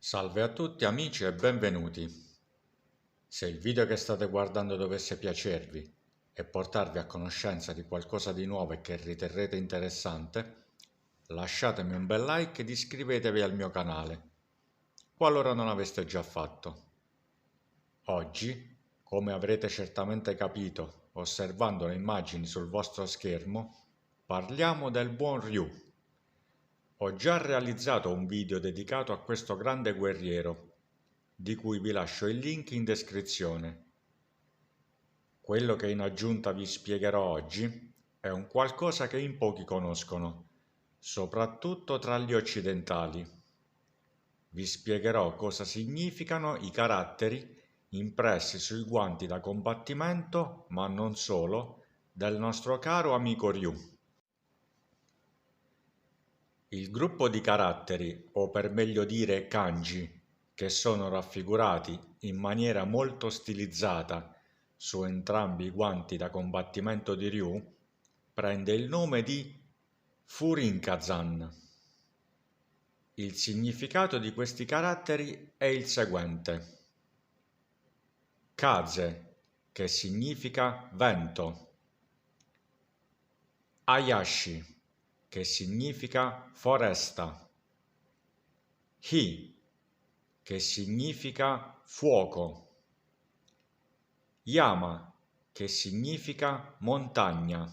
Salve a tutti amici e benvenuti. Se il video che state guardando dovesse piacervi e portarvi a conoscenza di qualcosa di nuovo e che riterrete interessante, lasciatemi un bel like ed iscrivetevi al mio canale, qualora non aveste già fatto. Oggi, come avrete certamente capito osservando le immagini sul vostro schermo, parliamo del buon Ryu. Ho già realizzato un video dedicato a questo grande guerriero, di cui vi lascio il link in descrizione. Quello che in aggiunta vi spiegherò oggi è un qualcosa che in pochi conoscono, soprattutto tra gli occidentali. Vi spiegherò cosa significano i caratteri impressi sui guanti da combattimento, ma non solo, del nostro caro amico Ryu. Il gruppo di caratteri, o per meglio dire kanji, che sono raffigurati in maniera molto stilizzata su entrambi i guanti da combattimento di Ryu, prende il nome di Furin-kazan. Il significato di questi caratteri è il seguente. Kaze, che significa vento. Ayashi, che significa foresta. Hi, che significa fuoco. Yama, che significa montagna.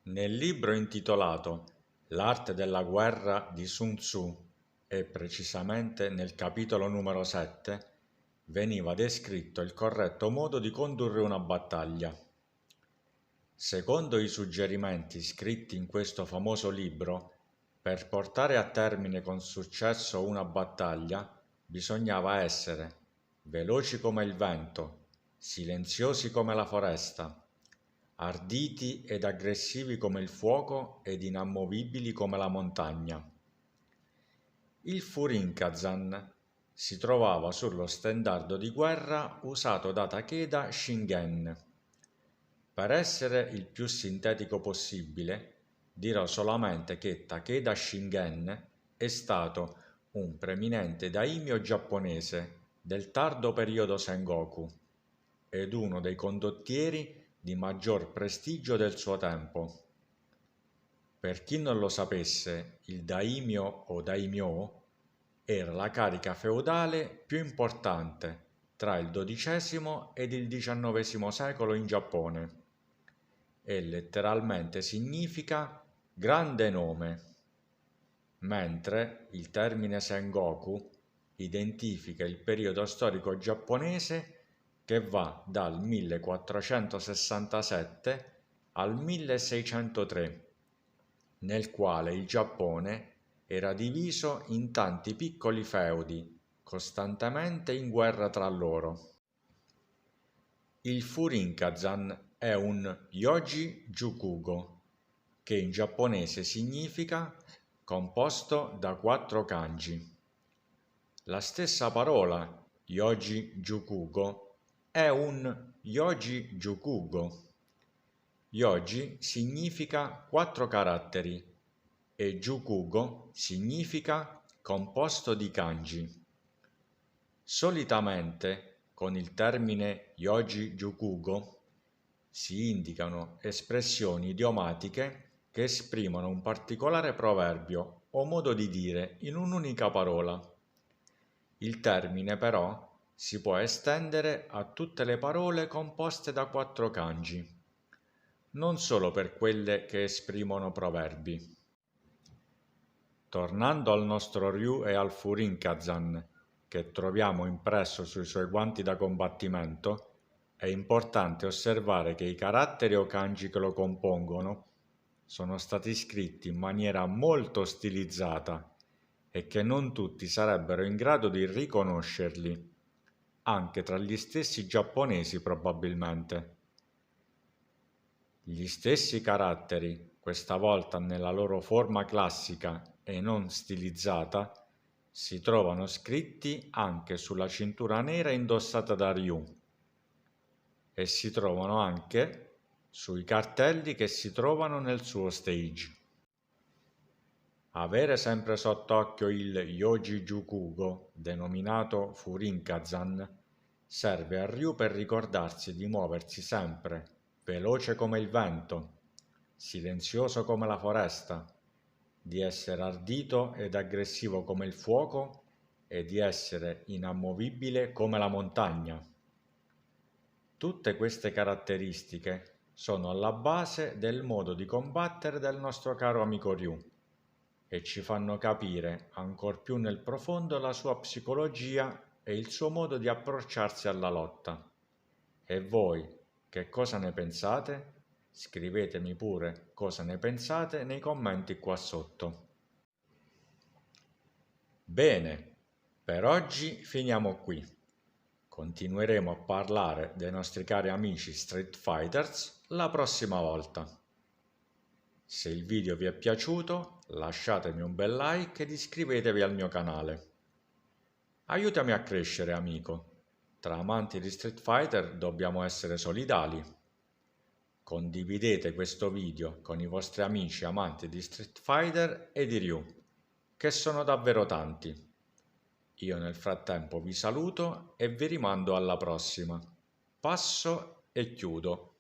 Nel libro intitolato L'arte della guerra di Sun Tzu, e precisamente nel capitolo numero 7, veniva descritto il corretto modo di condurre una battaglia. Secondo i suggerimenti scritti in questo famoso libro, per portare a termine con successo una battaglia bisognava essere veloci come il vento, silenziosi come la foresta, arditi ed aggressivi come il fuoco ed inamovibili come la montagna. Il Furin-kazan si trovava sullo stendardo di guerra usato da Takeda Shingen. Per essere il più sintetico possibile, dirò solamente che Takeda Shingen è stato un preminente daimyo giapponese del tardo periodo Sengoku ed uno dei condottieri di maggior prestigio del suo tempo. Per chi non lo sapesse, il daimyo o daimyo era la carica feudale più importante tra il XII ed il XIX secolo in Giappone e letteralmente significa grande nome, mentre il termine Sengoku identifica il periodo storico giapponese che va dal 1467 al 1603, nel quale il Giappone era diviso in tanti piccoli feudi, costantemente in guerra tra loro. Il Furin-kazan è un Yoji Jukugo, che in giapponese significa composto da 4 kanji. La stessa parola Yoji Jukugo è un Yoji Jukugo. Yoji significa 4 caratteri e Jukugo significa composto di kanji. Solitamente con il termine Yoji Jukugo si indicano espressioni idiomatiche che esprimono un particolare proverbio o modo di dire in un'unica parola. Il termine però si può estendere a tutte le parole composte da 4 kanji, non solo per quelle che esprimono proverbi. Tornando al nostro Ryu e al Furin-kazan, che troviamo impresso sui suoi guanti da combattimento, è importante osservare che i caratteri o kanji che lo compongono sono stati scritti in maniera molto stilizzata e che non tutti sarebbero in grado di riconoscerli, anche tra gli stessi giapponesi probabilmente. Gli stessi caratteri, questa volta nella loro forma classica e non stilizzata, si trovano scritti anche sulla cintura nera indossata da Ryu e si trovano anche sui cartelli che si trovano nel suo stage. Avere sempre sott'occhio il Yoji-Jukugo, denominato Furin-Kazan, serve a Ryu per ricordarsi di muoversi sempre, veloce come il vento, silenzioso come la foresta, di essere ardito ed aggressivo come il fuoco e di essere inamovibile come la montagna. Tutte queste caratteristiche sono alla base del modo di combattere del nostro caro amico Ryu e ci fanno capire ancor più nel profondo la sua psicologia e il suo modo di approcciarsi alla lotta. E voi, che cosa ne pensate? Scrivetemi pure cosa ne pensate nei commenti qua sotto. Bene, per oggi finiamo qui. Continueremo a parlare dei nostri cari amici Street Fighters la prossima volta. Se il video vi è piaciuto, lasciatemi un bel like ed iscrivetevi al mio canale. Aiutami a crescere, amico. Tra amanti di Street Fighter dobbiamo essere solidali. Condividete questo video con i vostri amici amanti di Street Fighter e di Ryu, che sono davvero tanti. Io nel frattempo vi saluto e vi rimando alla prossima. Passo e chiudo.